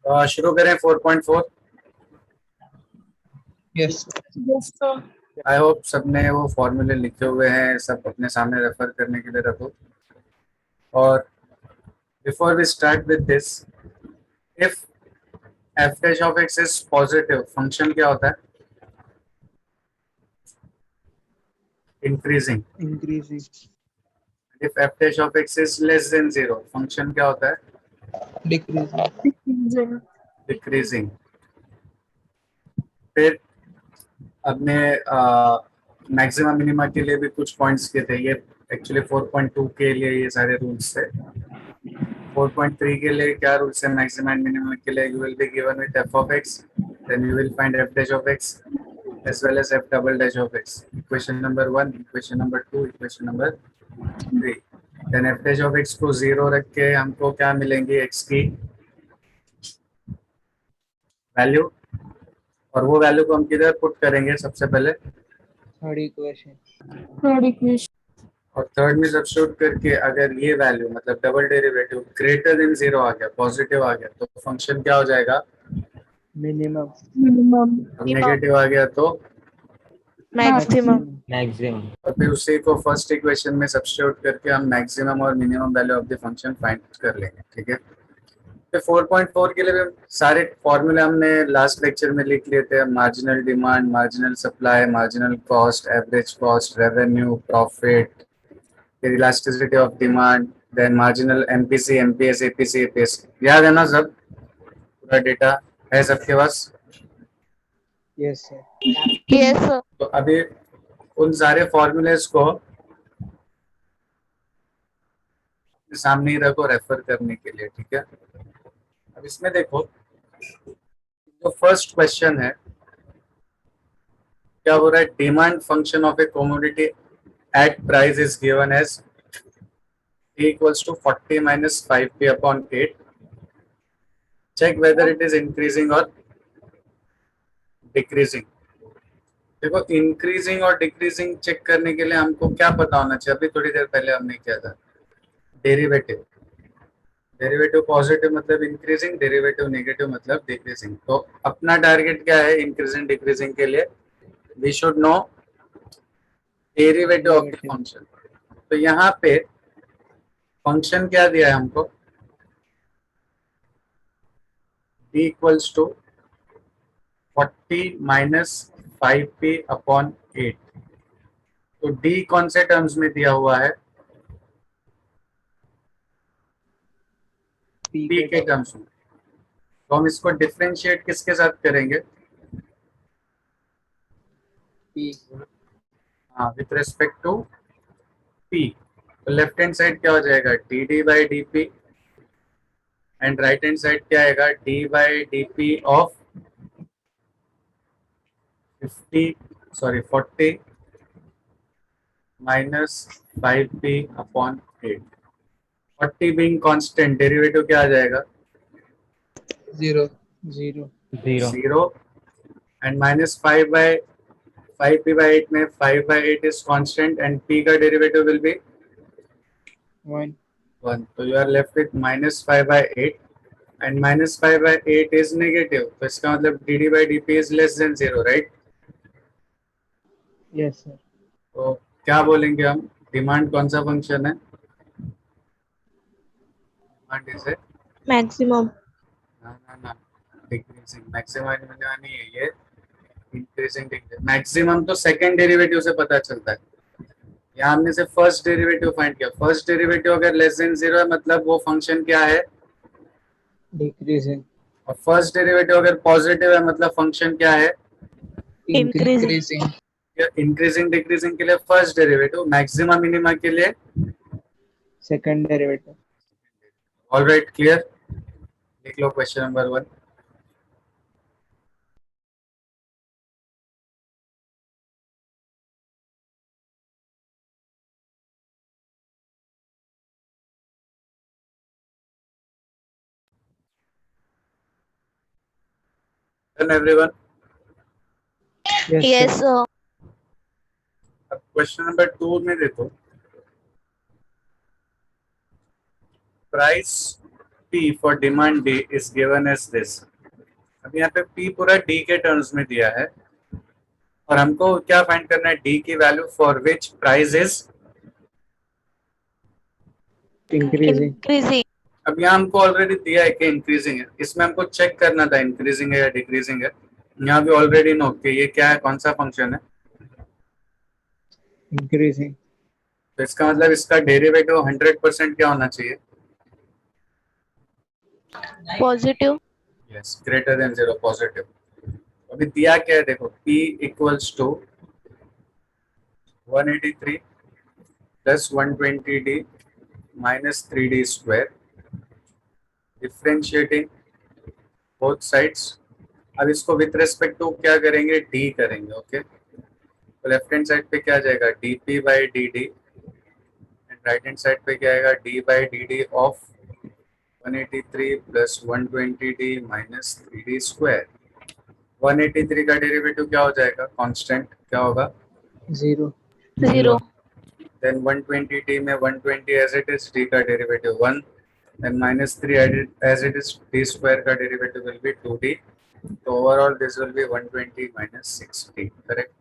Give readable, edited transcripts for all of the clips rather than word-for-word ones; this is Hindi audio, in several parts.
शुरू करें 4.4। Yes Yes, sir. I hope सबने वो फॉर्मूले लिखे हुए हैं, सब अपने सामने रेफर करने के लिए रखो। और before we start with this, if F dash of X is positive, function क्या होता है? Increasing. Increasing if F dash of X is less than zero, function क्या होता है? Decreasing Decreasing. डिक्रीजिंग। फिर अपने मैक्सिमम मिनिमा के लिए भी कुछ पॉइंट्स के थे, ये एक्चुअली 4.2 के लिए ये सारे रूल्स थे। 4.3 के लिए क्या रूल्स है? मैक्सिमम एंड मिनिमम के लिए you will be given with F of X, then you will find F dash of X as well as f double dash of x. Equation number 1, equation number 2, equation number 3. then f dash of x को 0 रख के हमको क्या मिलेंगी? x की वैल्यू, और वो वैल्यू को हम किधर पुट करेंगे? सबसे पहले थर्ड इक्वेशन Third equation. और थर्ड में सब्स्टिट्यूट करके अगर ये वैल्यू मतलब double derivative greater than zero आ गया, पॉजिटिव आ गया, तो फंक्शन क्या हो जाएगा? Minimum Minimum. नेगेटिव आ गया तो Maximum. मैक्सिमम। और फिर उसी को फर्स्ट इक्वेशन में सब्स्टिट्यूट करके हम मैक्सिमम और minimum value of the function find कर लेंगे। ठीक है, तो 4.4 के लिए भी सारे फॉर्मूले हमने लास्ट लेक्चर में लिख लिए थे। Marginal demand, marginal supply, marginal cost, average cost, revenue, profit, फिर elasticity of demand, then marginal MPC, MPS, APC, APS. याद है ना सब? पूरा डेटा है सबके पास? Yes sir Yes, sir. तो अभी उन सारे फॉर्मूलेस को सामने ही रखो रेफर करने के लिए। ठीक है, अब इसमें देखो, जो फर्स्ट क्वेश्चन है क्या हो रहा है? Demand function of a commodity at price is given as P equals to 40 minus 5P upon 8. Check whether it is increasing or decreasing. देखो, इंक्रीजिंग और डिक्रीजिंग चेक करने के लिए हमको क्या पता होना चाहिए? अभी थोड़ी देर पहले हमने किया था, डेरिवेटिव। डेरिवेटिव पॉजिटिव मतलब इंक्रीजिंग, डेरिवेटिव नेगेटिव मतलब डिक्रीजिंग। तो अपना टारगेट क्या है इंक्रीजिंग डिक्रीजिंग के लिए? We should know derivative of the function. तो यहाँ पे फंक्शन क्या दिया है हमको? d equals to 40 minus 5p upon 8। तो d कौन से टर्म्स में दिया हुआ है? p के टर्म्स में। तो हम इसको डिफरेंशिएट किसके साथ करेंगे? पी हाँ, विथ रेस्पेक्ट टू p। तो लेफ्ट हैंड साइड क्या हो जाएगा? dd by dp, and right hand side क्या आएगा? d by dp of 40 minus 5p upon 8। 40 being constant, derivative क्या आ जाएगा? Zero zero zero, and minus 5p by 8 में 5 by 8 is constant and p का derivative will be वन 1. तो you are left with minus 5 by 8 and minus 5 by 8 is negative. तो इसका मतलब dd by dp is less than 0, right? Yes sir तो क्या बोलेंगे हम? डिमांड कौन सा फंक्शन है? Demand is a Maximum. ना डिक्रीजिंग। मैक्सिमम नहीं है ये, इंक्रीजिंग। मैक्सिमम तो सेकंड डेरिवेटिव से पता चलता है। यहाँ हमने से फर्स्ट डेरिवेटिव फाइंड किया। फर्स्ट डेरिवेटिव अगर लेस देन 0 है मतलब वो फंक्शन क्या है? डिक्रीजिंग और फर्स्ट डेरिवेटिव अगर पॉजिटिव है मतलब फंक्शन क्या है? इंक्रीजिंग इंक्रीजिंग डिक्रीजिंग के लिए फर्स्ट डेरिवेटिव, मैक्सिमम मिनिमा के लिए सेकंड डेरिवेटिव ऑलराइट, क्लियर? लिख लो question number 1। Everyone, Yes, sir. अब क्वेश्चन नंबर 2 में देखो, price P for demand D is given as this. अब यहाँ पे P पूरा D के टर्म्स में दिया है और हमको क्या फाइंड करना है, D की value for which price is Increasing. Increasing. अब यहाँ हमको ऑलरेडी दिया है कि इंक्रीजिंग है, इसमें हमको चेक करना था इंक्रीजिंग है या डिक्रीजिंग है। यहाँ भी ऑलरेडी नो कि ये क्या है, कौन सा फंक्शन है, Increasing. तो इसका मतलब इसका डेरिवेटिव 100% क्या होना चाहिए, Positive. Yes greater than 0 positive. अभी दिया क्या है देखो, P equals to 183 plus 120D minus 3D square, differentiating both sides. अब इसको विथ रेस्पेक्ट टू क्या करेंगे, D करेंगे, ओके। तो लेफ्ट हैंड साइड पे क्या आ जाएगा, dP by dt, and right hand side पे क्या आएगा, d by dt of 183 plus 120D minus 3D square. 183 का डेरिवेटिव क्या हो जाएगा, कांस्टेंट क्या होगा, 0. 0. देन 120D में 120 एज इट इज, d का derivative 1, then minus 3 as it is, d square का डेरिवेटिव विल बी 2d, तो overall this will be 120 minus 6d, correct.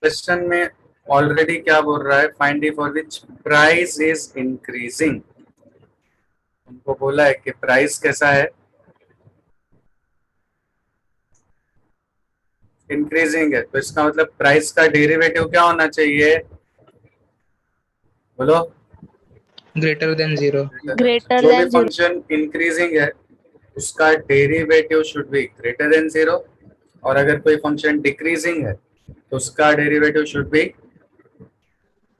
Question में ऑलरेडी क्या बोल रहा है, find D for which price is increasing. उनको बोला है कि प्राइस कैसा है, इंक्रीजिंग है, तो इसका मतलब प्राइस का डेरिवेटिव क्या होना चाहिए, बोलो, greater than 0. Greater जो भी than 0. फंक्शन इंक्रीजिंग है उसका derivative should be greater than 0, और अगर कोई फंक्शन डिक्रीजिंग है तो उसका derivative should be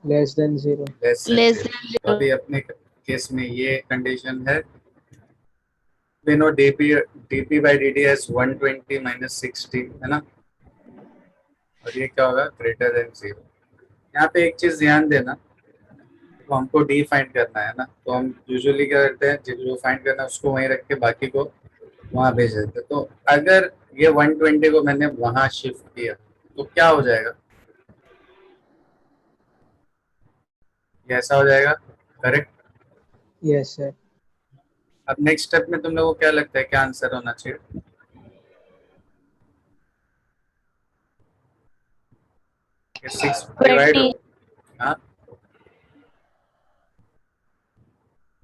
Less than 0. Less Less than than 0। अभी अपने केस में ये कंडीशन है, we know dp by dt as 120 minus 60 है ना, और ये क्या होगा, ग्रेटर देन 0। यहाँ पे एक चीज ध्यान देना, तो हमको डी फाइंड करना है ना, तो हम यूजुअली क्या करते हैं, जो फाइंड करना है उसको वहीं रख के बाकी को वहां भेज देते हैं। तो अगर ये 120 को मैंने वहां शिफ्ट किया तो क्या हो जाएगा, ये ऐसा हो जाएगा, करेक्ट। Yes, sir. अब नेक्स्ट स्टेप में तुम लोगों को क्या लगता है क्या आंसर होना चाहिए, 6 डिवाइड 20. हाँ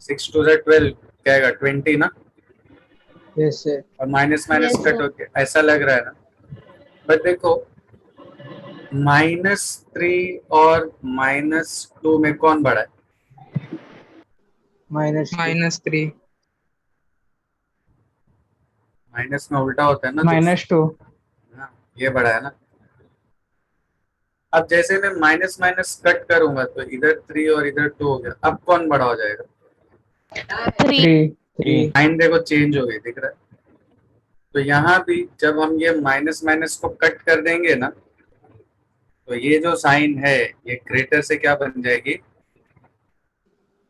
6 टू 12 क्या आएगा, 20 ना, Yes, sir. और minus minus Yes, cut sir. होके ऐसा लग रहा है ना, बट देखो -3 और -2 में कौन बड़ा है, Minus 2. -3. माइनस में उल्टा होता है ना, -2. हाँ, ये बड़ा है ना। अब जैसे मैं माइनस माइनस कट करूंगा तो इधर 3 और इधर 2 हो गया, अब कौन बड़ा हो जाएगा, 3. 3. साइन देखो चेंज हो गई, दिख रहा है। तो यहाँ भी जब हम ये माइनस माइनस को कट कर देंगे ना, तो ये जो साइन है ये ग्रेटर से क्या बन जाएगी,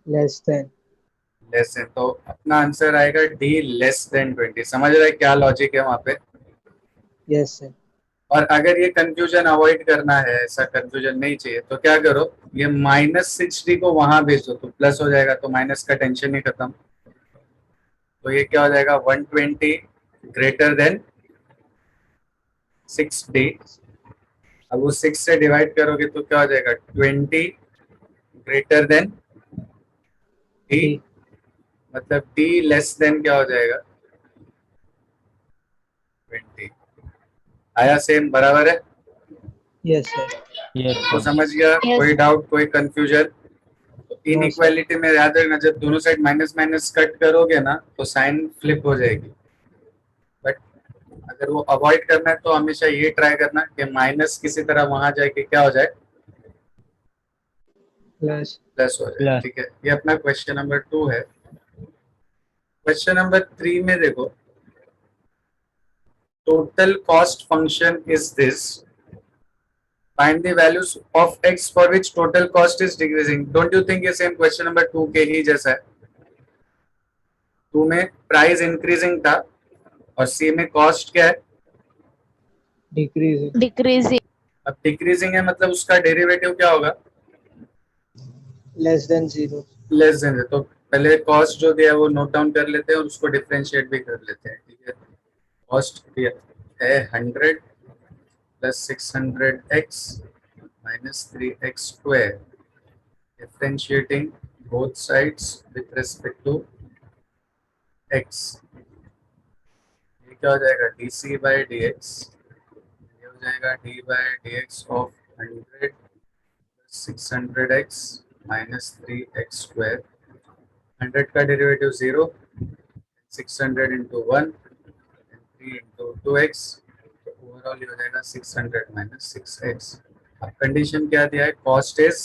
Less than. Less than. तो अपना आंसर आएगा डी लेस देन 20। समझ रहे हैं क्या लॉजिक है वहां पे। Yes, sir. और अगर ये कंफ्यूजन अवॉइड करना है, ऐसा कंफ्यूजन नहीं चाहिए, तो क्या करो, ये -60 को वहां भेज दो तो प्लस हो जाएगा, तो माइनस का टेंशन ही खत्म। तो ये क्या हो जाएगा, 120 ग्रेटर देन 6d। अब वो 6 से डिवाइड करोगे तो क्या हो जाएगा, 20 ग्रेटर देन d, D. मतलब d लेस देन क्या हो जाएगा, 20। आया सेम, बराबर है, Yes, sir. तो समझ गया। Yes. कोई डाउट, कोई कंफ्यूजन। इनइक्वालिटी में याद रखना, जब दोनों साइड माइनस माइनस कट करोगे ना तो साइन फ्लिप हो जाएगी, बट अगर वो अवॉइड करना है तो हमेशा ये ट्राई करना कि माइनस किसी तरह वहां जाए कि क्या हो जाए, Plus. प्लस हो जाए, ठीक है। ये अपना क्वेश्चन नंबर 2 है। क्वेश्चन नंबर 3 में देखो, total cost function is this, find the values of x for which total cost is decreasing। don't you think ये सेम क्वेश्चन नंबर 2 के ही जैसा है। 2 में प्राइस इंक्रीजिंग था और सी में कॉस्ट क्या है, Decreasing. Decreasing. अब डिक्रीजिंग है मतलब उसका डेरिवेटिव क्या होगा, Less than 0. Less than. तो पहले कॉस्ट जो दिया है वो नोट डाउन कर लेते हैं और उसको डिफरेंशिएट भी कर लेते हैं, ठीक है। कॉस्ट दिया है 100 plus 600x minus 3x square, differentiating both sides with respect to x, ये क्या हो जाएगा dc बाई dx, ये हो जाएगा d by dx of 100 600x minus 3x square, 100 का डेरिवेटिव 0, 600 इंटू 1 3 इंटू 2x, तो ओवरऑल ये हो जाएगा 600 माइनस 6x। अब कंडीशन क्या दिया है, कॉस्ट इज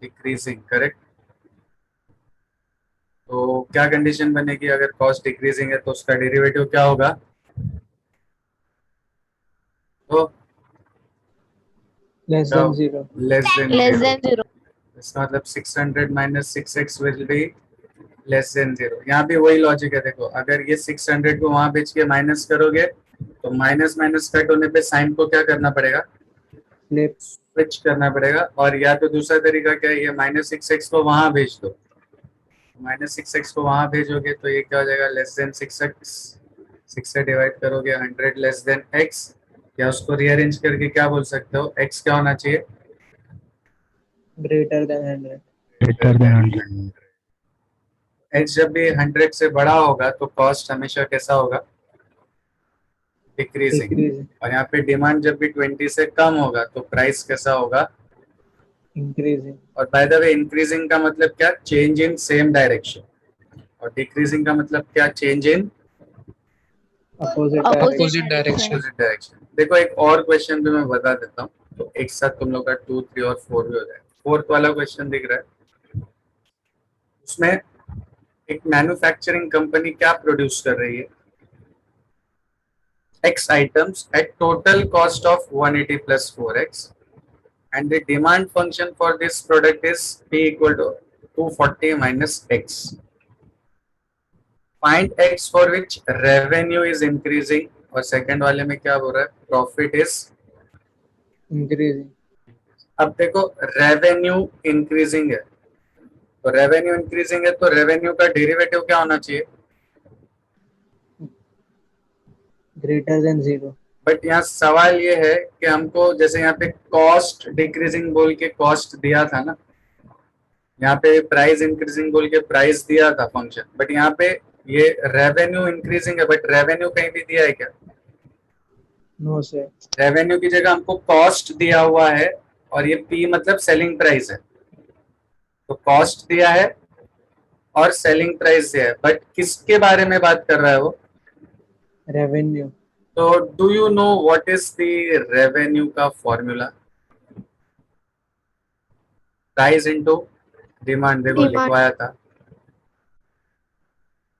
डिक्रीजिंग, करेक्ट। तो क्या कंडीशन बनेगी, अगर कॉस्ट डिक्रीजिंग है तो उसका डेरिवेटिव क्या होगा, तो Less than 0. Less than Less 0। than 0. इसका मतलब 600 minus 6x will be less than 0। यहाँ भी वही लॉजिक है, देखो अगर ये 600 को वहां बेच के माइनस करोगे तो माइनस माइनस कट होने पे साइन को क्या करना पड़ेगा, Flip. स्विच करना पड़ेगा। और या तो दूसरा तरीका क्या है, ये माइनस 6x को वहां भेज दो, माइनस 6x को वहां भेजोगे तो ये क्या हो जाएगा, लेस देन 6x, 6 से डिवाइड करोगे 100 लेस देन x, या उसको रीअरेंज करके क्या बोल सकते हो, x क्या होना चाहिए, Greater than 100. Greater than 100। x जब भी 100 से बड़ा होगा तो कॉस्ट हमेशा कैसा होगा, डिक्रीजिंग। Decreasing. और यहाँ पे डिमांड जब भी 20 से कम होगा तो प्राइस कैसा होगा, Increasing. और बाय द वे इंक्रीजिंग का मतलब क्या, चेंज इन सेम डायरेक्शन, और डिक्रीजिंग का मतलब क्या, change in Opposite Opposite direction. Opposite direction. Opposite direction. देखो एक और क्वेश्चन भी मैं बता देता हूँ, तो एक साथ तुम लोग का 2, 3 और 4 भी हो जाएगा। फोर्थ वाला क्वेश्चन दिख रहा है, उसमें एक मैन्युफैक्चरिंग कंपनी क्या प्रोड्यूस कर रही है, x items at total cost of 180 plus 4x, and the demand function for this product is p equal to 240 minus x. Find x for which revenue is increasing, और सेकंड वाले में क्या बोल रहा है, प्रॉफिट इज। Increasing. अब देखो रेवेन्यू इंक्रीजिंग है, तो रेवेन्यू इंक्रीजिंग है तो रेवेन्यू का डेरिवेटिव क्या होना चाहिए, Greater than 0. बट यहाँ सवाल ये है कि हमको जैसे यहाँ पे कॉस्ट डिक्रीजिंग बोल के कॉस्ट दिया था ना, यहाँ पे प्राइस इंक्रीजिंग बोल के प्राइस दिया था फंक्शन, बट यहाँ पे ये रेवेन्यू इंक्रीजिंग है, बट रेवेन्यू कहीं भी दिया है क्या, No, sir. रेवेन्यू की जगह हमको कॉस्ट दिया हुआ है, और ये पी मतलब सेलिंग प्राइस है, तो कॉस्ट दिया है और सेलिंग प्राइस दिया है, बट किसके बारे में बात कर रहा है वो, Revenue. तो do you know what is the revenue का फॉर्मूला, प्राइस इनटू डिमांड, देखो Demand. लिखवाया था,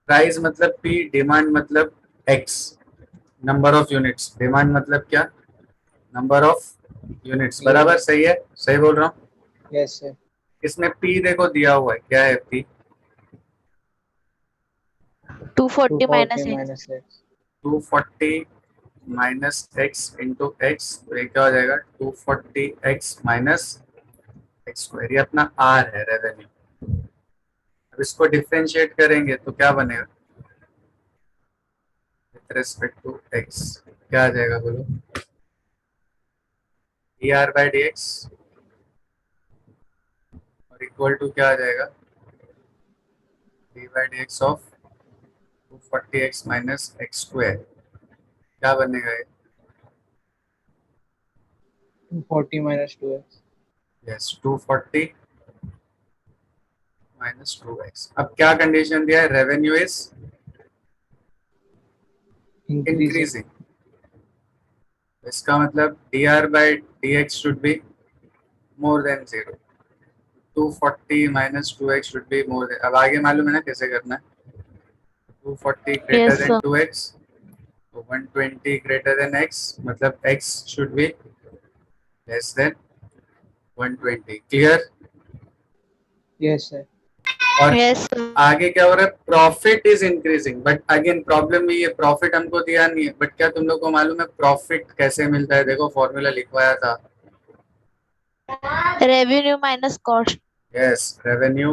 प्राइस मतलब पी, डिमांड मतलब x, number of units, demand मतलब क्या, नंबर ऑफ यूनिट्स, बराबर, सही है, सही बोल रहा हूँ। Yes, sir. इसमें पी देखो दिया हुआ है, क्या है P, 240 minus 240 x. minus x. 240 minus x into x, तो ये क्या हो जाएगा 240 एक्स माइनस एक्स स्क्वायर, ये अपना आर है रेवेन्यू। अब इसको डिफरेंशिएट करेंगे तो क्या बनेगा, विथ रिस्पेक्ट टू एक्स क्या आ जाएगा बोलो, D R by D x, और इक्वल टू क्या आ जाएगा, D by D X of 240 x minus x square, क्या बनेगा ये, 240 minus 2x. Yes 240 minus 2x। अब क्या कंडीशन दिया है, रेवेन्यू इज Increasing. इंक्रीजिंग, इसका मतलब D R by D x should be more than 0, 240 minus 2x should be more than, अब आगे मालूम है ना कैसे करना है, 240 greater Yes, then sir. 2x, तो 120 ग्रेटर देन x, मतलब x should be less than 120, clear. Yes, sir. और Yes, sir. आगे क्या हो रहा है, profit is increasing, but again problem ये प्रॉफिट हमको दिया नहीं है, बट क्या तुम लोग को मालूम है प्रॉफिट कैसे मिलता है, देखो फॉर्मूला लिखवाया था, Revenue minus cost. Yes revenue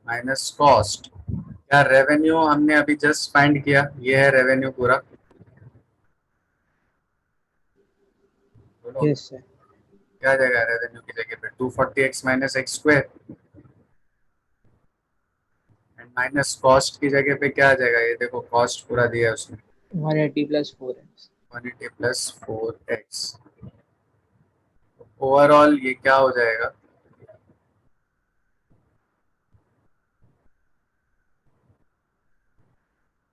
minus cost. क्या रेवेन्यू हमने अभी जस्ट फाइंड किया, ये है रेवेन्यू पूरा, बोलो Yes, sir. क्या आ जाएगा रेवेन्यू की जगह पे 240x minus x square, and minus cost की जगह पे क्या आ जाएगा, ये देखो कॉस्ट पूरा दिया है उसने 180 plus 4x. 180 plus 4x। Overall ये क्या हो जाएगा,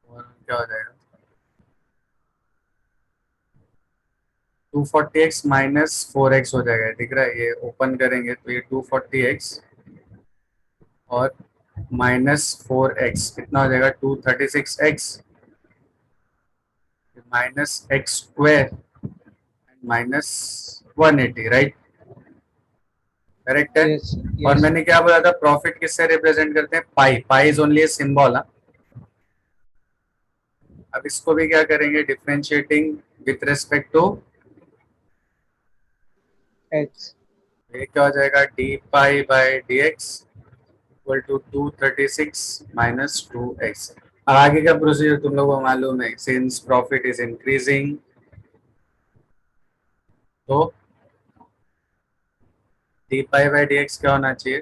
ओवरऑल क्या हो जाएगा 240x माइनस 4x हो जाएगा, दिख रहा है, ये ओपन करेंगे तो ये 240x और माइनस 4x कितना हो जाएगा 236x minus x square minus 180, right, correct है। Yes, sir. और Yes. मैंने क्या बोला था, प्रॉफिट किससे रिप्रेजेंट करते हैं, pi, pi is only a symbol. अब इसको भी क्या करेंगे, differentiating with respect to, X. ये क्या हो जाएगा D pi by D X equal to 236 minus 2x। आगे का प्रोसीजर तुम लोगों को मालूम है, सिंस प्रॉफिट इज इंक्रीजिंग तो D pi by D X क्या होना चाहिए,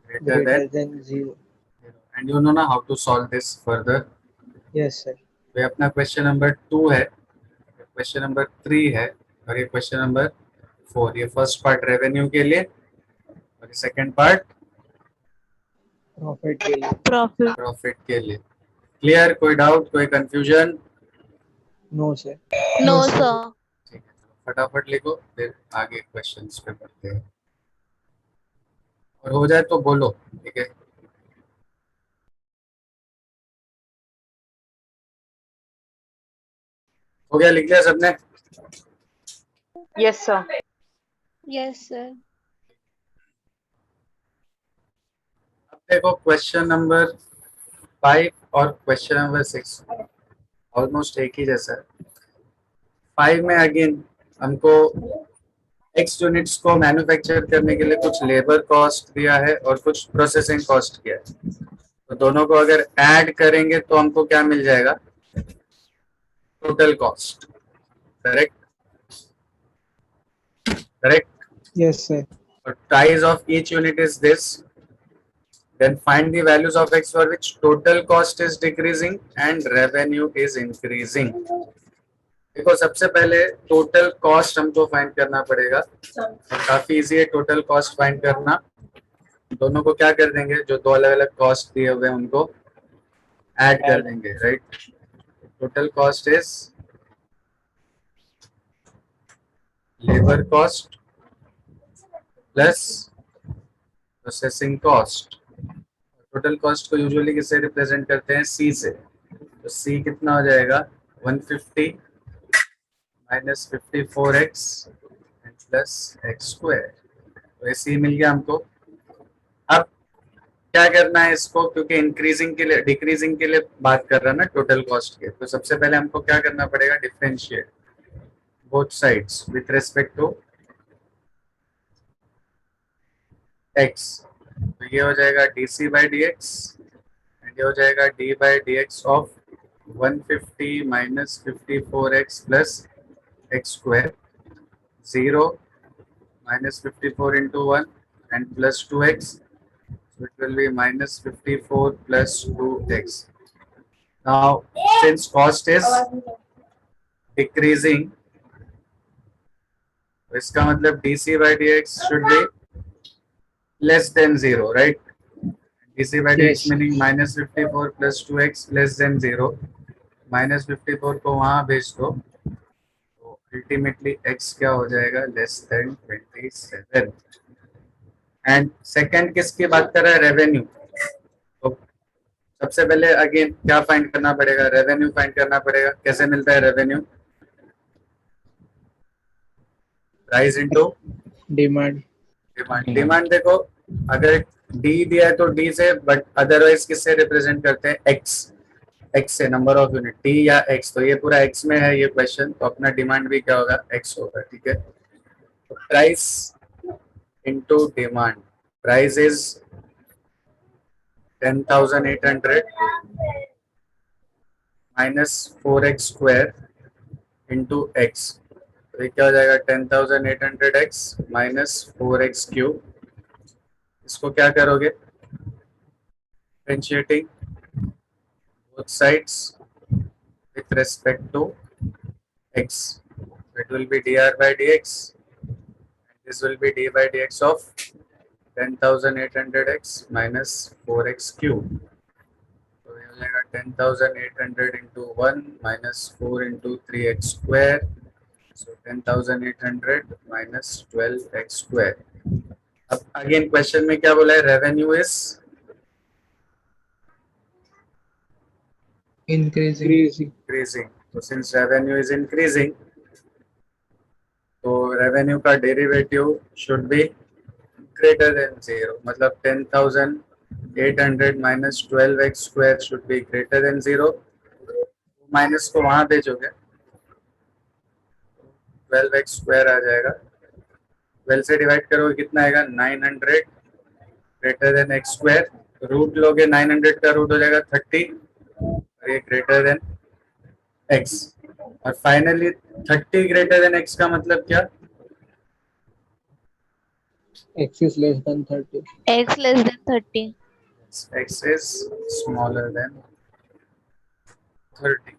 greater Greater than, than 0. And you know ना how to solve this further. Yes, sir. ये अपना क्वेश्चन नंबर 2 है, क्वेश्चन नंबर 3 है, और ये क्वेश्चन नंबर 4। ये फर्स्ट पार्ट रेवेन्यू के लिए और ये सेकंड पार्ट Profit के लिए. Profit. प्रॉफिट के लिए। क्लियर, कोई डाउट, कोई confusion? No, sir. No, No, sir. sir. ठीक है, चलो फटाफट लिखो, फिर आगे क्वेश्चंस पे बढ़ते हैं, और हो जाए तो बोलो, ठीक है। हो गया, लिख लिया सबने? Yes, sir. Yes, sir. अब देखो क्वेश्चन नंबर 5 और क्वेश्चन नंबर 6 ऑलमोस्ट एक ही जैसा है। 5 में अगेन हमको एक्स यूनिट्स को मैन्युफैक्चर करने के लिए कुछ लेबर कॉस्ट दिया है और कुछ प्रोसेसिंग कॉस्ट दिया है, तो दोनों को अगर ऐड करेंगे तो हमको क्या मिल जाएगा, total cost, correct, correct. Yes, sir. Price of each unit is this, then find the values of x for which total cost is decreasing and revenue is increasing। देखो सबसे पहले टोटल कॉस्ट हमको फाइंड करना पड़ेगा, और काफी इजी है टोटल कॉस्ट फाइंड करना। दोनों को क्या कर देंगे, जो दो अलग अलग कॉस्ट दिए हुए हैं उनको ऐड कर देंगे, right. Total cost is labour cost plus processing cost. Total cost को यूजुअली किससे रिप्रेजेंट करते हैं, सी से, तो सी कितना हो जाएगा 150 minus 54x plus X square, तो ये सी मिल गया हमको। अब क्या करना है इसको, क्योंकि इंक्रीजिंग के लिए डिक्रीजिंग के लिए बात कर रहा है ना टोटल कॉस्ट के, तो सबसे पहले हमको क्या करना पड़ेगा, differentiate both sides with respect to x, तो ये हो जाएगा dc by D X, and ये हो जाएगा d by D X of 150 minus 54x plus X square, 0 minus 54 into 1 and plus 2x, so it will be minus 54 plus 2x। Now since cost is decreasing, तो इसका मतलब dc by dx should be less than 0, right? dc by dx Yes. meaning minus 54 plus 2x less than 0, minus 54 को वहां भेज दो, तो अल्टीमेटली x क्या हो जाएगा, लेस देन 27। एंड सेकंड किसकी बात कर रहा है, रेवेन्यू। तो सबसे पहले अगेन क्या फाइंड करना पड़ेगा, रेवेन्यू फाइंड करना पड़ेगा। कैसे मिलता है revenue, price into Demand. Demand. Demand देखो अगर डी दिया है तो डी से, बट अदरवाइज किससे रिप्रेजेंट करते हैं, एक्स, एक्स से, नंबर ऑफ यूनिट, डी या एक्स, तो ये पूरा एक्स में है ये क्वेश्चन, तो अपना डिमांड भी क्या होगा, एक्स होगा, ठीक है। तो price into demand, price is 10,800 minus 4x square into x. तो ये क्या हो जाएगा 10,800x minus 4x cube. इसको क्या करोगे differentiating both sides with respect to x. It will be dr by dx and this will be d by dx of 10,800x minus 4x cube. तो ये हो जाएगा 10,800 into 1 minus 4 into 3x square. So 10,800 minus 12x square. अब अगेन क्वेश्चन में क्या बोला है रेवेन्यू इज Increasing. इंक्रीजिंग. तो सिंस रेवेन्यू इज इंक्रीजिंग तो रेवेन्यू का derivative should be greater than 0. मतलब 10,800 minus 12x square should be greater than 0. Minus को वहां भेजोगे 12x स्क्वायर आ जाएगा. 12 से डिवाइड करोगे कितना आएगा 900 greater than x square. Root लोगे 900 का रूट हो जाएगा 30 और ये ग्रेटर देन x. और फाइनली 30 ग्रेटर देन x का मतलब क्या X is less than 30. X less than 30. x is smaller than 30.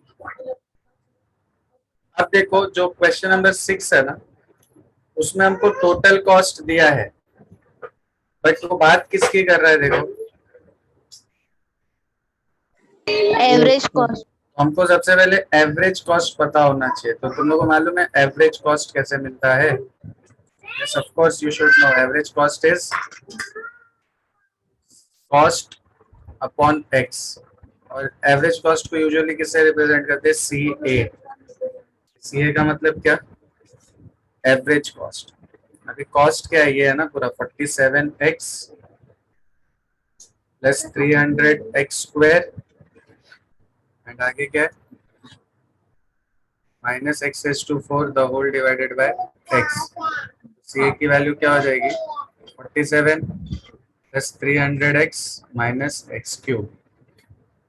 अब देखो जो क्वेश्चन नंबर 6 है ना उसमें हमको टोटल कॉस्ट दिया है बट वो बात किसकी कर रहा है देखो Average cost. हमको सबसे पहले एवरेज कॉस्ट पता होना चाहिए. तो तुम लोगों को मालूम है एवरेज कॉस्ट कैसे मिलता है. Yes of course you should know. Average cost is cost upon x. और एवरेज कॉस्ट को यूजुअली किससे रिप्रेजेंट करते हैं CA. CA का मतलब क्या एवरेज कॉस्ट. अभी कॉस्ट क्या है ये है ना पूरा 47x plus 300x square and आगे क्या है minus X S two 4 the whole divided by X. C की वैल्यू क्या हो जाएगी 47 plus 300x minus x cube.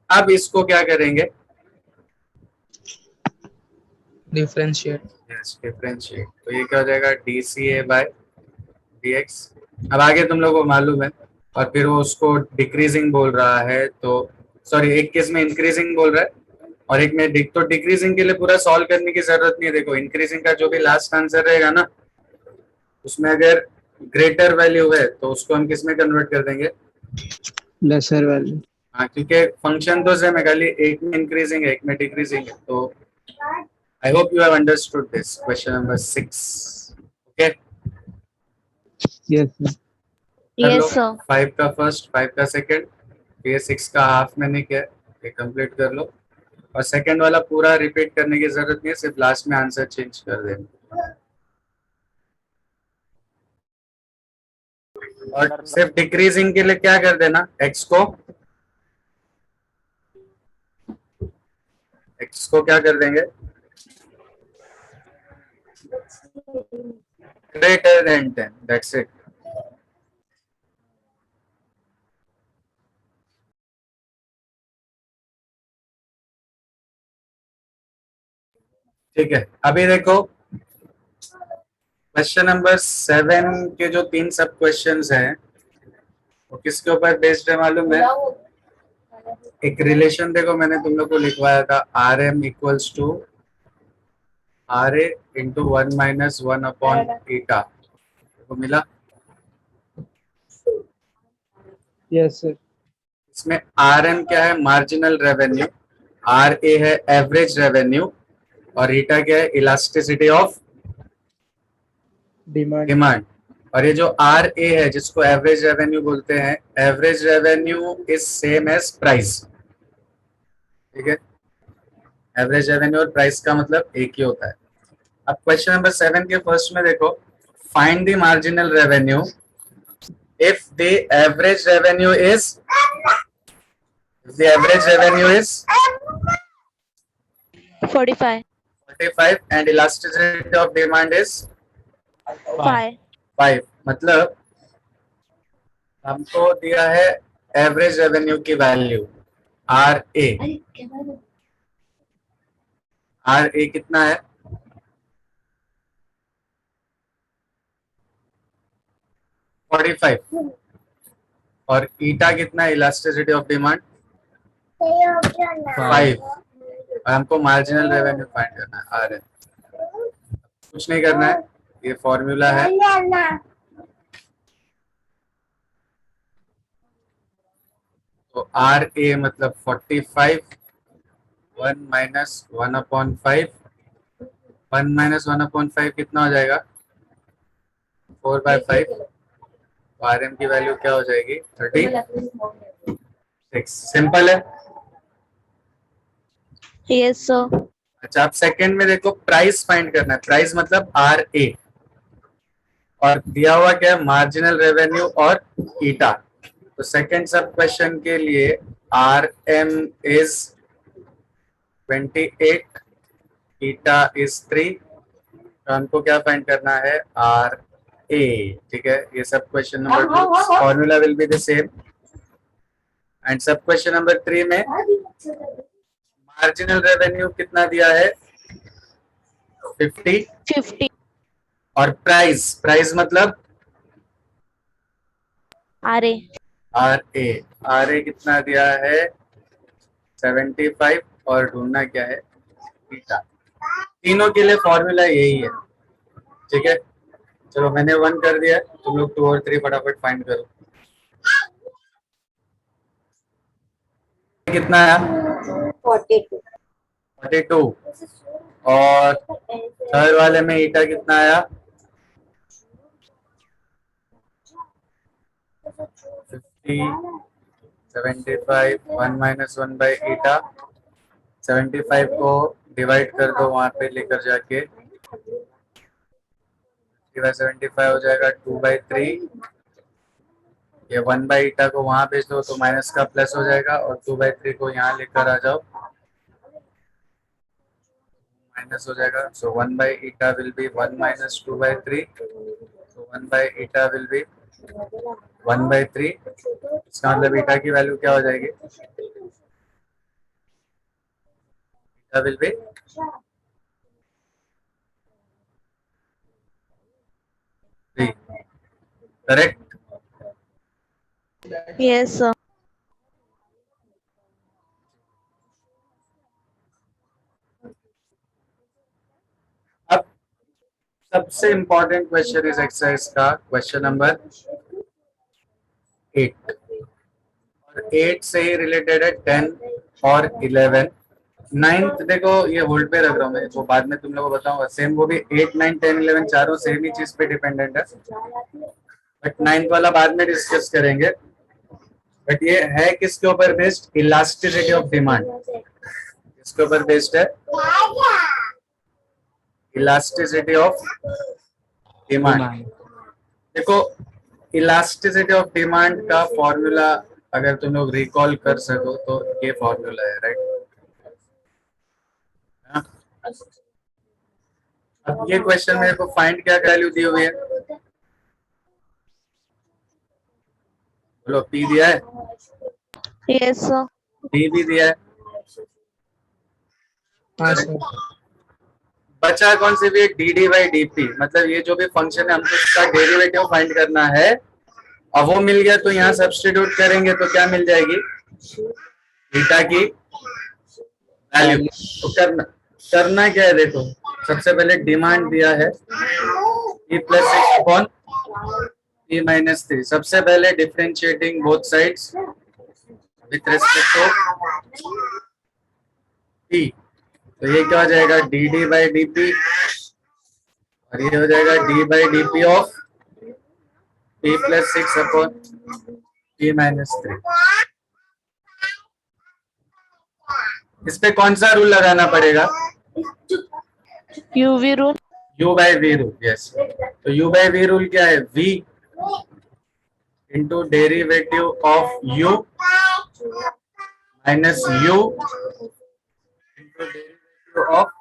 अब इसको क्या करेंगे Differentiate. Yes differentiate. तो ये क्या हो जाएगा DCA बाय DX. अब आगे तुम लोगों को मालूम है. और फिर वो उसको डिक्रीजिंग बोल रहा है तो सॉरी एक केस में इंक्रीजिंग बोल रहा है और एक में तो डिक्रीजिंग के लिए पूरा सॉल्व करने की जरूरत नहीं है. देखो इंक्रीजिंग का जो भी लास्ट आंसर रहेगा ना उसमें अगर ग्रेटर वैल्यू है तो उसको हम किस में कन्वर्ट कर देंगे Lesser value. हाँ क्योंकि फंक्शन तो सेम है खाली एक में इंक्रीजिंग है एक में डिक्रीजिंग है. तो आई hope you have understood this question number 6. Okay Yes, sir. Yes, sir. 5 का फर्स्ट 5 का सेकंड. ये 6 का हाफ मैंने किया ये कंप्लीट कर लो. और सेकंड वाला पूरा रिपीट करने की जरूरत नहीं है सिर्फ लास्ट में आंसर चेंज कर देना. और सिर्फ डिक्रीजिंग के लिए क्या कर देना x को क्या कर देंगे ग्रेटर देन 10. That's it. ठीक है. अभी देखो क्वेश्चन नंबर 7 के जो 3 सब क्वेश्चंस हैं वो किसके ऊपर बेस्ड है मालूम है. एक रिलेशन देखो मैंने तुम लोग को लिखवाया था RM equals to RA into 1 minus 1 upon eta. को मिला. Yes, sir. इसमें RM क्या है मार्जिनल रेवेन्यू. RA है एवरेज रेवेन्यू और ईटा क्या है इलास्टिसिटी ऑफ Demand. डिमांड. और ये जो RA है जिसको एवरेज रेवेन्यू बोलते हैं average revenue is same as price. ठीक है. एवरेज रेवेन्यू और प्राइस का मतलब एक ही होता है. अब क्वेश्चन नंबर 7 के फर्स्ट में देखो find the marginal revenue if the average revenue is 45. 45 and elasticity of demand is 5. 5. मतलब हमको दिया है एवरेज रेवेन्यू की वैल्यू RA। RA कितना है? 45। और ईटा कितना है? Elasticity of demand 5। और हमको मार्जिनल रेवेन्यू फाइंड करना है RN। कुछ नहीं करना है, ये फॉर्मूला है। तो RA मतलब 45, 1 माइनस 1/5। 1 माइनस 1/5 कितना हो जाएगा? 4/5। तो RM की वैल्यू क्या हो जाएगी? 36। सिंपल है। Yes, sir. अच्छा, आप सेकंड में देखो, प्राइस फाइंड करना है। प्राइस मतलब RA, और दिया हुआ क्या है? मार्जिनल रेवेन्यू और ईटा। तो सेकंड सब क्वेश्चन के लिए RM इज 28, ईटा इज 3। तो हमको क्या फाइंड करना है? RA। ठीक है, ये सब question number 2 formula will be the same. And सब क्वेश्चन नंबर 3 में मार्जिनल रेवेन्यू कितना दिया है? 50। 50. और प्राइस, प्राइस मतलब RA. RA कितना दिया है? 75। और ढूंढना क्या है? ईटा। तीनों के लिए फॉर्मूला यही है। ठीक है, चलो मैंने 1 कर दिया, तुम लोग 2 और 3 फटाफट फाइंड करो। कितना आया? 42। और थर्ड वाले में ईटा कितना आया? 50, 75, 1 माइनस 1 बाई ईटा। 75 को डिवाइड कर दो वहां पे लेकर जाके, 75 हो जाएगा 2/3। ये 1 बाई ईटा को वहां भेज दो तो माइनस का प्लस हो जाएगा, और 2/3 को यहाँ लेकर आ जाओ, माइनस हो जाएगा। So 1 by eta will be 1 minus 2/3। So 1 by eta will be 1/3। इसका मतलब ईटा की वैल्यू क्या हो जाएगी? Eta will be correct. Yes, sir. अब सबसे इंपॉर्टेंट क्वेश्चन इस एक्सरसाइज का क्वेश्चन नंबर 8। और 8 से ही रिलेटेड है 10 और 11। 9th देखो, ये होल्ड पे रख रहा हूँ मैं, वो बाद में तुम लोगों को बताऊंगा। सेम वो भी 8, 9, 10, 11 चारों सेम ही चीज पे डिपेंडेंट है, बट 9th वाला बाद में डिस्कस करेंगे। बट ये है किसके ऊपर बेस्ड? Elasticity of demand. किसके ऊपर बेस्ड है? Elasticity of demand. देखो, इलास्टिसिटी ऑफ डिमांड का फॉर्मूला अगर तुम लोग रिकॉल कर सको तो ये फॉर्मूला है, राइट? अब ये क्वेश्चन मेरे को फाइंड क्या वैल्यू दी हुई है? बोलो, पी दिया है, Yes, sir. डी भी दिया है, हाँ सर। बचा कौन सी भी? D D by D P. मतलब ये जो भी फंक्शन है हमको इसका डेरिवेटिव फाइंड करना है। अब वो मिल गया तो यहाँ सब्स्टिट्यूट करेंगे तो क्या मिल जाएगी? बीटा की वैल्यू। तो करना क्या है? देखो, सबसे पहले डिमांड दिया है E plus 6 upon E minus 3। सबसे पहले differentiating both sides with respect to P। तो ये क्या हो जाएगा? D D by D P, और ये हो जाएगा D by D P of P plus 6 upon P minus 3। इस पे कौन सा रूल लगाना पड़ेगा? UV rule. U by V rule. Yes, तो U बाई V रूल क्या है? V into derivative of U minus U into derivative of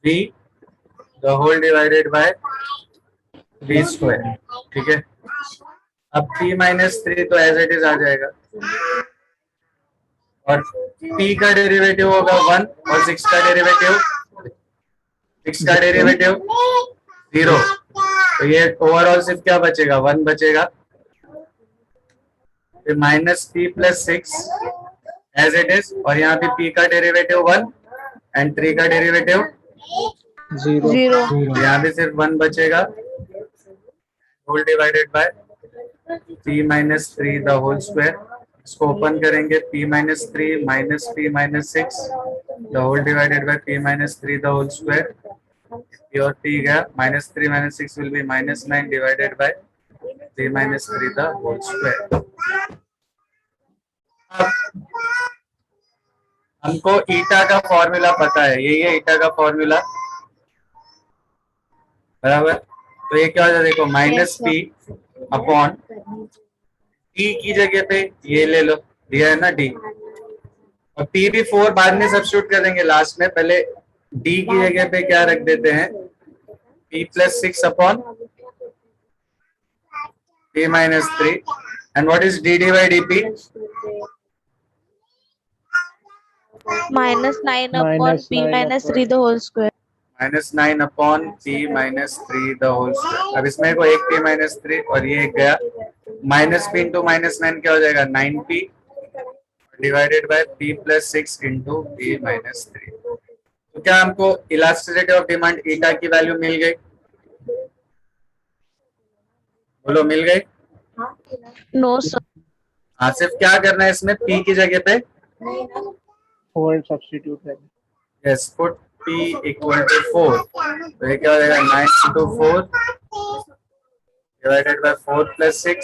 V the whole divided by V square. ठीक है, अब p माइनस 3 तो एज इट इज आ जाएगा, और p का डेरिवेटिव होगा 1 और 6 का डेरिवेटिव 0, तो ये ओवरऑल सिर्फ क्या बचेगा, 1 बचेगा। फिर minus p plus 6 as it is, और यहाँ पे p का डेरिवेटिव 1 एंड 3 का डेरिवेटिव, 0. 0. यहाँ भी सिर्फ 1 बचेगा, whole divided by p minus 3 the whole square. इसको ओपन करेंगे, p minus 3 minus p minus 6 the whole divided by p minus 3 the whole square. p और p गया, minus 3 minus 6 will be minus 9 divided by p minus 3 the whole square. हमको ईटा का फॉर्मूला पता है, यही है ईटा का फॉर्मूला, बराबर। तो ये क्या हो जाएगा, देखो minus Yes, p upon T की जगह पे ये ले लो, दिया है ना d, और p भी 4 बाद में सब्स्टिट्यूट कर देंगे लास्ट में, पहले d की जगह पे क्या रख देते हैं, p plus 6 upon p minus 3, and what is dd by dp, -9 upon Minus p 9 minus upon- 3 the whole square. Minus 9 upon p minus 3 the whole square. अब इसमें को एक p माइनस 3 और ये एक गया, माइनस p इंटू माइनस 9 क्या हो जाएगा, 9p divided by p plus 6 into p minus 3। तो क्या हमको इलास्टिसिटी ऑफ डिमांड ईटा की वैल्यू मिल गई, बोलो मिल गई। No, sir. हाँ, सिर्फ क्या करना है इसमें, p की जगह पे 4 substitute करें. Yes put p equal to 4, तो ये क्या हो जाएगा, 9 into 4 divided by 4 plus 6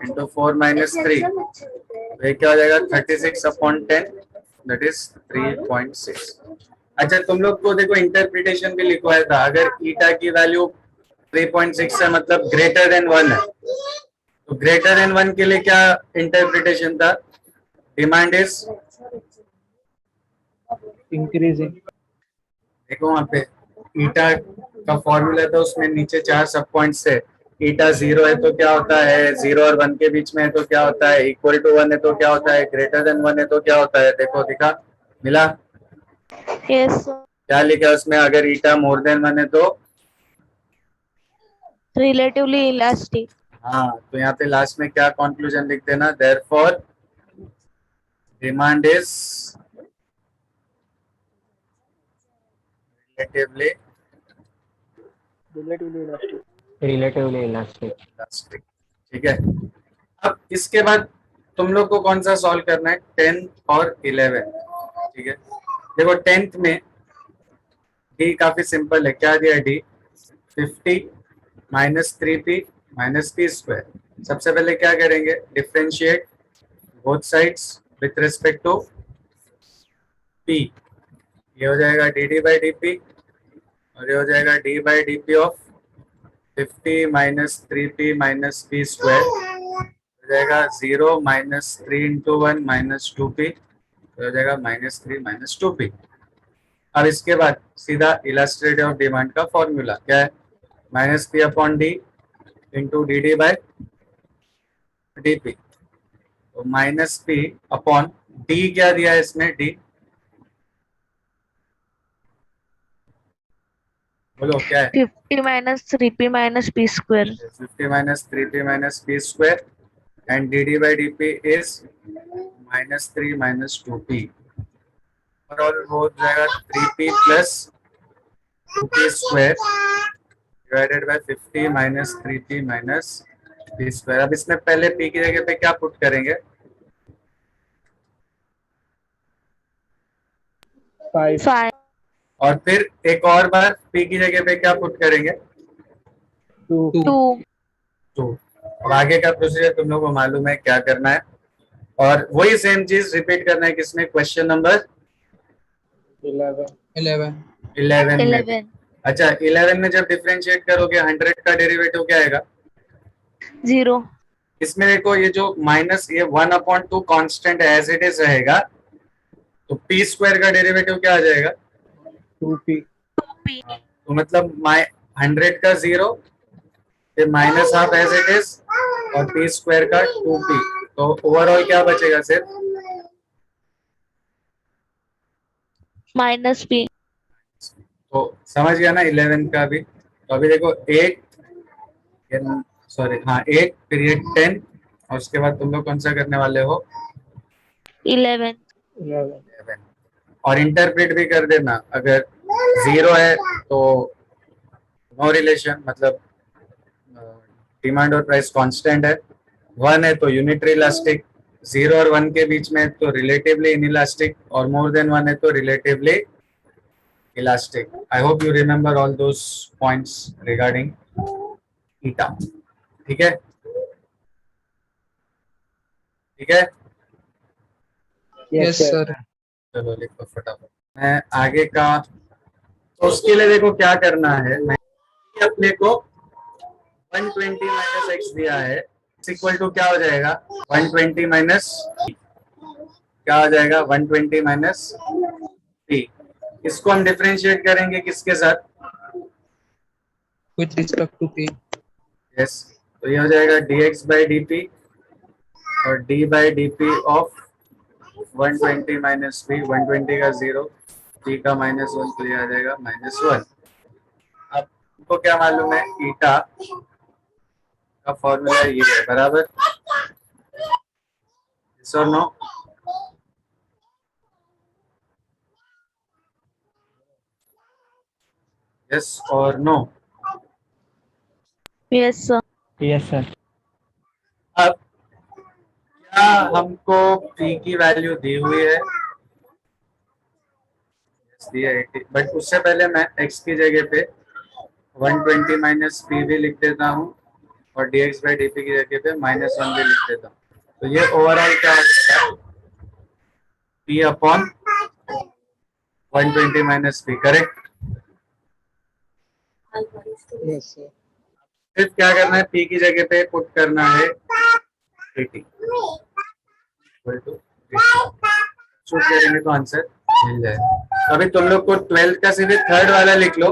into 4 minus 3, तो ये क्या हो जाएगा, 36 अपॉन 10 दैट इज 3.6। अच्छा, तुम लोग को देखो इंटरप्रिटेशन भी लिखवाया था, अगर ईटा की वैल्यू 3.6 है मतलब ग्रेटर देन 1 है, तो ग्रेटर देन 1 के लिए क्या इंटरप्रिटेशन था, डिमांड इज, Increasing. देखो वहां पे ईटा का फॉर्मूला था, उसमें नीचे 4 सब पॉइंट्स है, ईटा 0 है तो क्या होता है, 0 और 1 के बीच में है तो क्या होता है, इक्वल टू 1 है तो क्या होता है, ग्रेटर देन 1 है तो क्या होता है, देखो दिखा, मिला, Yes, sir. क्या लिखा है उसमें, अगर ईटा मोर देन 1 है तो, Relatively elastic. हाँ, तो यहाँ पे लास्ट में क्या कंक्लूजन लिख देना, therefore demand is relatively Relatively elastic. Elastic. ठीक है, अब इसके बाद तुम लोग को कौन सा सॉल्व करना है, 10 और 11। ठीक है, देखो 10th में डी काफी सिंपल है, क्या दिया है, D 50 minus 3p minus p square. सबसे पहले क्या करेंगे, differentiate both sides with respect to p, ये हो जाएगा dd बाई डी, और ये हो जाएगा d by D of 50 minus 3p minus p square, हो जाएगा 0 माइनस 3 इंटू 1 माइनस 2p, हो जाएगा माइनस 3 माइनस 2p। अब इसके बाद सीधा इलास्टिसिटी ऑफ डिमांड का फॉर्मूला क्या है, minus p upon D into D D by D P, तो माइनस p अपॉन डी क्या दिया है इसमें, डी बोलो क्या है, 50 minus 3p minus p square. 50 minus 3p minus p square, and dd by dp is minus 3 minus 2p, और हो जाएगा 3p plus 2p square divided by 50 minus 3p minus p square। अब इसमें पहले p की जगह पे क्या पुट करेंगे, 5. 5. और फिर एक और बार p की जगह पे क्या पुट करेंगे, 2. 2. 2। अब आगे का प्रोसीजर तुम लोगों को मालूम है क्या करना है, और वही सेम चीज रिपीट करना है किसमें, क्वेश्चन नंबर 11. 11 में। 11. अच्छा, 11 में जब डिफरेंशिएट करोगे 100 का डेरिवेटिव क्या आएगा, 0. इसमें देखो ये जो माइनस ये 1/2 कांस्टेंट एज इट इज रहेगा, तो p स्क्वायर का डेरिवेटिव क्या आ जाएगा, 2p. 2p. तो मतलब 100 का 0 फिर minus half as it is और पी स्क्वायर का 2p, तो ओवरऑल क्या बचेगा सिर्फ माइनस पी। तो समझ गया ना 11 का भी। तो अभी देखो 8 सॉरी हाँ 8 फिर ये 10 और उसके बाद तुम लोग कौन सा करने वाले हो 11। 11. 11 और इंटरप्रेट भी कर देना। अगर 0 है तो नो रिलेशन, मतलब डिमांड और प्राइस कांस्टेंट है। 1 है तो यूनिटरी इलास्टिक, 0 और 1 के बीच में तो रिलेटिवली इनइलास्टिक, और मोर देन 1 है तो relatively elastic. I hope you remember all those points regarding eta. ठीक है, ठीक है। Yes, Yes, sir. sir. चलो लिखो फटाफट। मैं आगे का, तो उसके लिए देखो क्या करना है। मैं अपने को 120 माइनस एक्स दिया है, इक्वल टू क्या हो जाएगा 120 माइनस, क्या हो जाएगा 120 माइनस पी। इसको हम डिफरेंशिएट करेंगे किसके साथ, With respect to P. Yes तो ये हो जाएगा dx बाई डी और d by D of 120 minus P. 120 का 0, p का -1 तो ये आ जाएगा -1। अब आपको क्या मालूम है, ईटा का फॉर्मूला ये है, बराबर, यस और नो। यस और no. Yes sir. Yes, sir. अब क्या हमको p की वैल्यू दी हुई है, yes, दी है 80, बट उससे पहले मैं x की जगह पे 120 माइनस पी भी लिख देता हूँ और dx बाई डी की जगह पे -1 भी लिख देता हूँ। तो ये ओवरऑल क्या हो जाएगा p upon 120 minus P, correct. Yes, sir. सिर्फ क्या करना है, p की जगह पे पुट करना है 80 इक्वल टू, शूट करेंगे तो आंसर मिल जाएगा। अभी तुम लोग को 12 का सिर्फ थर्ड वाला लिख लो,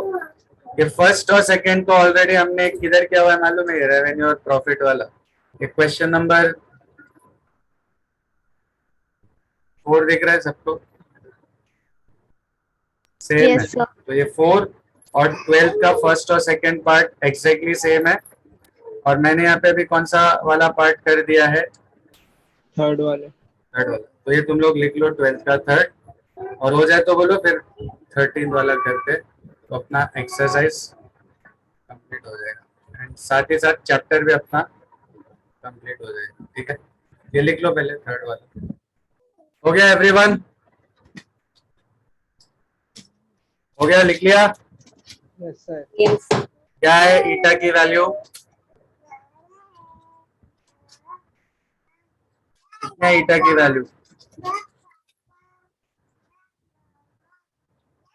ये फर्स्ट और सेकंड तो ऑलरेडी हमने किधर किया हुआ है मालूम है, रेवेन्यू और प्रॉफिट वाला। ये क्वेश्चन नंबर 4 दिख रहा है सबको, सेम है। Yes sir. तो ये 4 और 12 का फर्स्ट और सेकंड पार्ट एग्जैक्टली सेम है, और मैंने यहाँ पे भी कौन सा वाला पार्ट कर दिया है, Third वाले. थर्ड वाला। तो ये तुम लोग लिख लो 12 का थर्ड, और हो जाए तो बोलो फिर 13 वाला करते, तो अपना एक्सरसाइज कंप्लीट हो जाएगा एंड साथ ही साथ चैप्टर भी अपना कंप्लीट हो जाएगा। ठीक है, ये लिख लो पहले थर्ड वाला। हो गया एवरीवन, हो गया, लिख लिया। Yes, sir. क्या है ईटा की वैल्यू, कितना है ईटा की वैल्यू,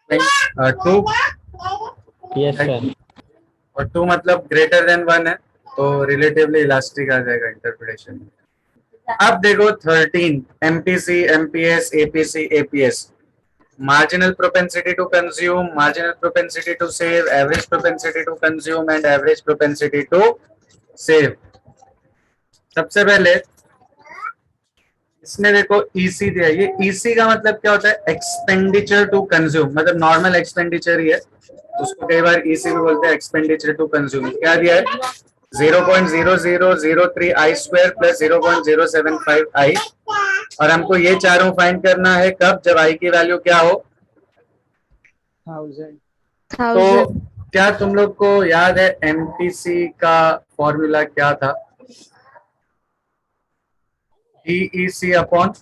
2, Yes, sir. और 2 मतलब ग्रेटर देन 1 है, तो रिलेटिवली इलास्टिक आ जाएगा इंटरप्रिटेशन में। अब देखो 13 MPC, MPS, APC, APS, marginal propensity to consume, marginal propensity to save, average propensity to consume and average propensity to save। सबसे पहले इसमें देखो EC दिया है, ये EC का मतलब क्या होता है, एक्सपेंडिचर टू कंज्यूम, मतलब नॉर्मल एक्सपेंडिचर ही है, उसको कई बार EC भी बोलते हैं, एक्सपेंडिचर टू कंज्यूम। क्या दिया है 0.0003 आई स्क्वायर प्लस 0.075 आई, और हमको ये चारों फाइंड करना है कब, जब आई की वैल्यू क्या हो 1000. तो 1000। क्या तुम लोग को याद है एमपीसी का फॉर्मूला क्या था, DEC अपॉन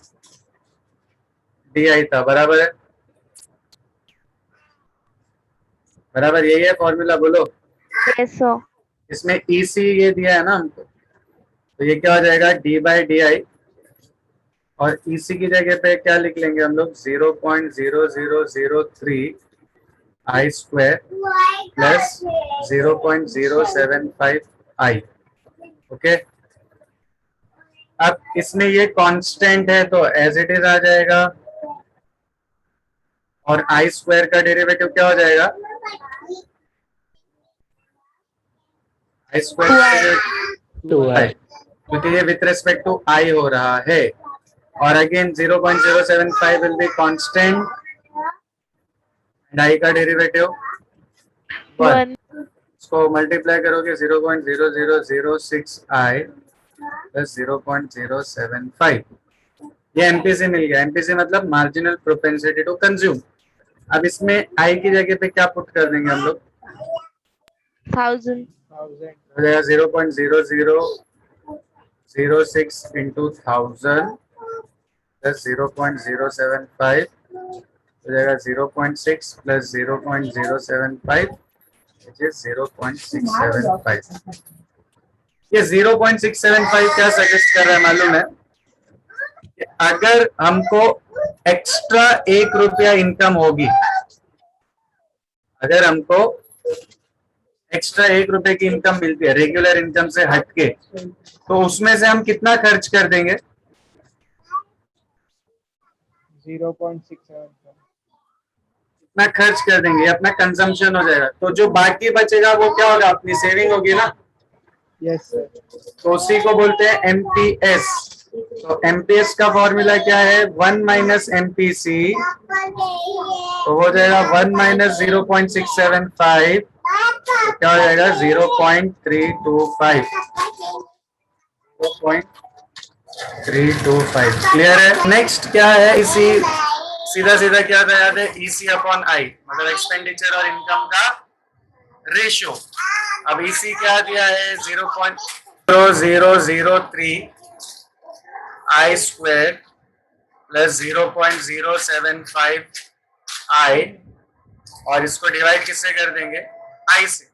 DI था, बराबर है, बराबर यही है फॉर्मूला, बोलो। Yes sir. इसमें EC ये दिया है ना हमको, तो ये क्या हो जाएगा D बाई DI, और EC की जगह पे क्या लिख लेंगे हम लोग 0.0003 आई स्क्वायर प्लस 0.075 आई। ओके, अब इसमें ये कांस्टेंट है तो एज इट इज आ जाएगा, और आई स्क्वायर का डेरिवेटिव क्या हो जाएगा, आई स्क्वायर 2i. क्योंकि ये विथ रिस्पेक्ट टू आई हो रहा है। और again 0.075 will be constant and I का डेरिवेटिव 1। 1. इसको मल्टीप्लाई करोगे 0.0006 आई प्लस 0.075। ये एमपीसी मिल गया। एमपीसी मतलब मार्जिनल प्रोपेंसिटी टू कंज्यूम। अब इसमें आई की जगह पे क्या पुट कर देंगे हम लोग? 1000. 1000. हो जाएगा 0.0006 इंटू 1000 प्लस 0.075 हो जाएगा 0.6 प्लस 0.075 which is 0.675। ये 0.675 क्या सजेस्ट कर रहा है मालूम है? कि अगर हमको एक्स्ट्रा 1 रुपया इनकम होगी, अगर हमको एक्स्ट्रा 1 रुपए की इनकम मिलती है रेगुलर इनकम से हटके, तो उसमें से हम कितना खर्च कर देंगे? 0.675. कितना खर्च कर देंगे? अपना कंजम्पशन हो जाएगा। तो जो बाकी बचेगा वो क्या होगा? अपनी सेविंग होगी ना। Yes, sir. तो उसी को बोलते हैं एमपीएस। तो एमपीएस का फॉर्मूला क्या है? 1 माइनस एमपीसी, तो हो जाएगा 1 माइनस 0.675, तो क्या हो जाएगा? 0.325। 0.325। क्लियर है? नेक्स्ट क्या है? इसी सीधा सीधा क्या था याद है? ईसी अपॉन आई, मतलब एक्सपेंडिचर और इनकम का रेशियो। अब ईसी क्या दिया है? 0.0003 आई स्क्वायर प्लस 0.075 आई, और इसको डिवाइड किससे कर देंगे? आई से।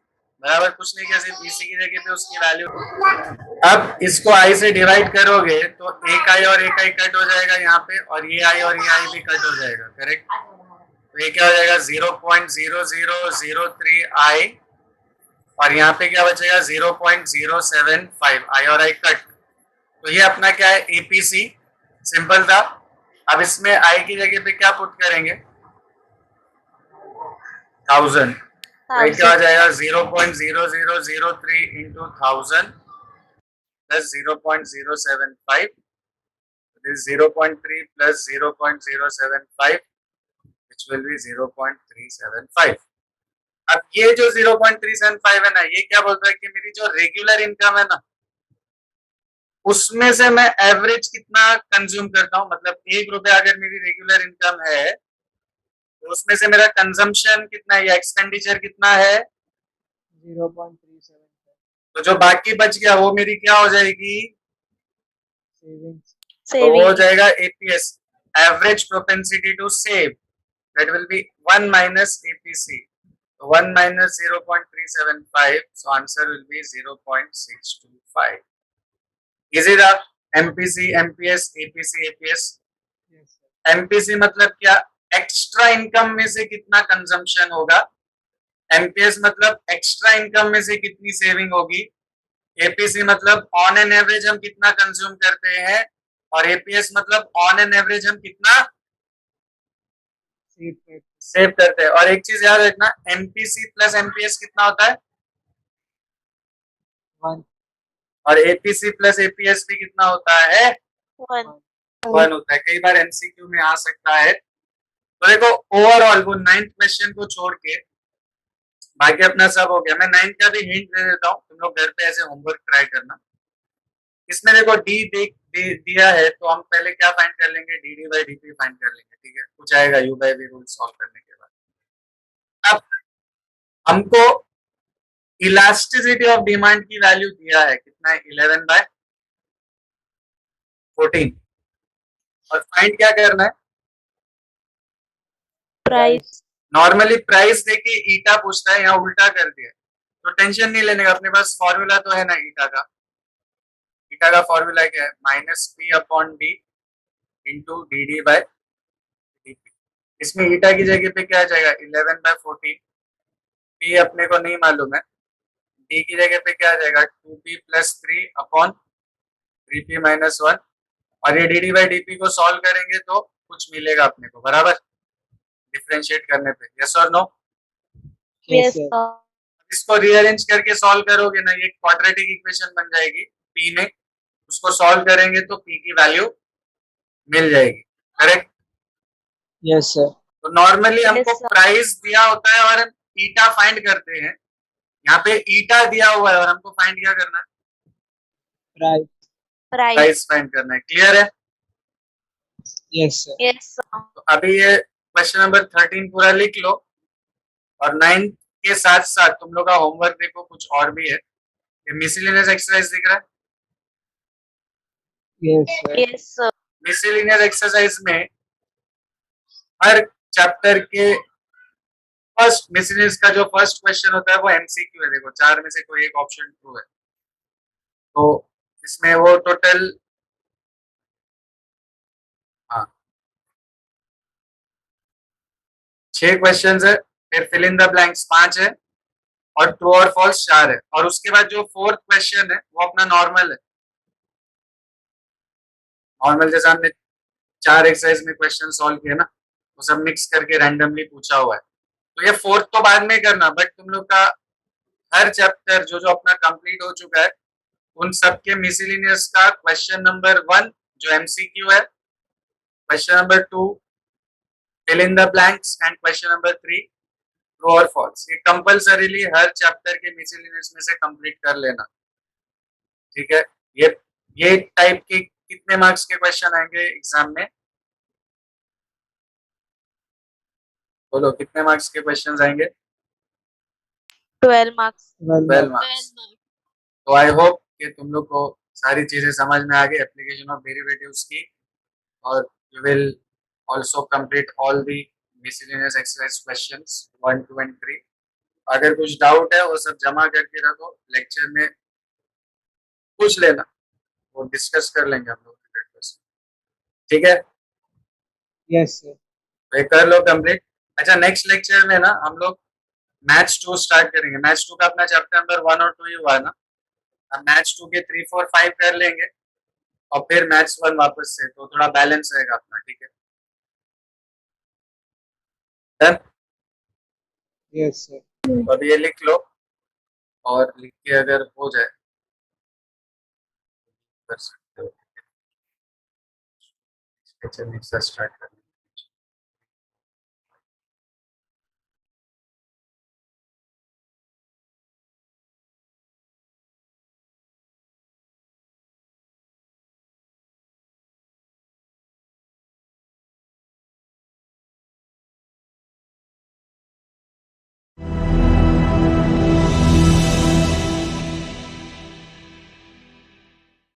बराबर, कुछ नहीं किया, सिर्फ ईसी की जगह पे उसकी वैल्यू। अब इसको आई से डिवाइड करोगे तो एक आई और एक आई कट हो जाएगा यहाँ पे, और ये आई और ये आई भी कट हो जाएगा। करेक्ट? तो ये क्या हो जाएगा? 0.0003 आई, और यहाँ पे क्या बचेगा? 0.075 आई और आई कट। तो ये अपना क्या है? एपीसी। सिंपल था। अब इसमें आई की जगह पे क्या पुट करेंगे? 1000। तो ये क्या हो जाएगा? 0.0003 into 1000 plus 0.075, 0.3 plus 0.075 which will be 0.375। अब ये जो 0.375 है ना, ये क्या बोलता है कि मेरी जो रेगुलर इनकम है ना, उसमें से मैं एवरेज कितना कंज्यूम करता हूँ। मतलब 1 रुपया अगर मेरी रेगुलर इनकम है, तो उसमें से मेरा कंजम्पशन कितना है या एक्सपेंडिचर कितना है? 0.375. तो जो बाकी बच गया वो मेरी क्या हो जाएगी? Savings. तो वो हो Saving. जाएगा APS, average propensity to save, that will be 1 minus APC. तो 1 minus 0.375, so answer will be 0.625। Easy था। MPC, MPS, APC, APS. Yes, sir. MPC मतलब क्या? एक्स्ट्रा इनकम में से कितना कंजम्पशन होगा। एमपीएस मतलब एक्स्ट्रा इनकम में से कितनी सेविंग होगी। एपीसी मतलब ऑन एन एवरेज हम कितना कंज्यूम करते हैं, और एपीएस मतलब ऑन एन एवरेज हम कितना Save that. सेव करते हैं। और एक चीज याद रखना, एमपीसी प्लस एमपीएस कितना होता है? 1. और एपीसी प्लस एपीएस भी कितना होता है? 1. 1 होता है। कई बार एमसीक्यू में आ सकता है। तो देखो, ओवरऑल वो 9th क्वेश्चन को छोड़ के बाकी अपना सब हो गया। मैं 9th का भी हिंट दे देता हूँ, तुम लोग घर पे ऐसे होमवर्क ट्राई करना। इसमें देखो डी दिया है, तो हम पहले क्या फाइंड कर लेंगे? D D by D P find कर लेंगे। ठीक है, कुछ आएगा u by v rule solve करने के बाद। अब हमको इलास्टिसिटी ऑफ डिमांड की वैल्यू दिया है, कितना है? 11/14। और फाइंड क्या करना है? Price. नॉर्मली प्राइस देके ईटा पूछता है, यहाँ उल्टा कर दिया। तो टेंशन नहीं लेने का, अपने पास फॉर्मूला तो है ना ईटा का। ईटा का फॉर्मूला क्या है? Minus P upon D into D D by D P. इसमें ईटा की जगह पे क्या आ जाएगा? 11/14। पी अपने को नहीं मालूम है। डी की जगह पे क्या आ जाएगा? 2p plus 3 upon 3p minus 1। और ये D D by D P को सॉल्व करेंगे तो कुछ मिलेगा अपने को, बराबर, डिफरेंशिएट करने पे। यस और नो? Yes, sir. sir. इसको रीअरेंज करके सॉल्व करोगे ना, ये क्वाड्रेटिक इक्वेशन बन जाएगी पी में उसको सॉल्व करेंगे तो p की वैल्यू मिल जाएगी, करेक्ट। Yes, sir. तो नॉर्मली हमको sir. प्राइस दिया होता है और हम ईटा फाइंड करते हैं, यहाँ पे ईटा दिया हुआ है और हमको फाइंड क्या करना है, Price. Price. प्राइस फाइंड करना है, क्लियर है। Yes, sir. Yes, sir. तो अभी ये क्वेश्चन नंबर 13 पूरा लिख लो और 9 के साथ साथ तुम लोग का होमवर्क देखो, कुछ और भी है। ये मिसलिनियस एक्सरसाइज दिख रहा है, Yes, sir. Yes, sir. Miscellaneous exercise में हर चैप्टर के फर्स्ट मिसलिनियस का जो फर्स्ट क्वेश्चन होता है वो एमसीक्यू है। देखो 4 में से कोई एक ऑप्शन ट्रू है, तो इसमें वो टोटल 6 क्वेश्चंस है, फिर फिल इन द ब्लैंक्स 5 है और ट्रू और फॉल्स 4 है, और उसके बाद जो फोर्थ क्वेश्चन है वो अपना नॉर्मल है। नॉर्मल जैसे हमने 4 एक्सरसाइज में क्वेश्चन सॉल्व किए ना, वो सब मिक्स करके रैंडमली पूछा हुआ है। तो ये फोर्थ तो बाद में करना, बट तुम लोग का हर चैप्टर जो जो अपना कंप्लीट हो चुका है उन सब के मिसलिनियस का क्वेश्चन नंबर 1 जो एमसीक्यू है, question number 2 fill in the blanks and question number 3 true और फॉल्स, ये कंपल्सरीली हर चैप्टर के मिसलिनियस में से कंप्लीट कर लेना, ठीक है। ये टाइप के कितने मार्क्स के क्वेश्चन आएंगे एग्जाम में, बोलो कितने मार्क्स के क्वेश्चंस आएंगे। 12 marks. 12 मार्क्स। तो आई होप कि तुम लोग को सारी चीजें समझ में आ गई एप्लीकेशन ऑफ डेरिवेटिव्स की, और you will also complete all the miscellaneous exercise questions 1 2 and 3। अगर कुछ डाउट है वो सब जमा करके रखो, लेक्चर में पूछ लेना, वो डिस्कस कर लेंगे हम लोग, ठीक है। Yes, sir. तो ये कर लो कंप्लीट। अच्छा, नेक्स्ट लेक्चर में ना हम लोग मैथ्स 2 स्टार्ट करेंगे। मैथ्स 2 का अपना चैप्टर नंबर 1 और 2 ही हुआ है ना, अब मैथ्स 2 के 3 4 5 कर लेंगे और फिर मैथ्स 1 वापस से, तो थोड़ा बैलेंस रहेगा अपना, ठीक है। डन। Yes, sir. तो अभी ये लिख लो और लिख के अगर हो जाए कर सकते हो, चलिए स्टार्ट कर।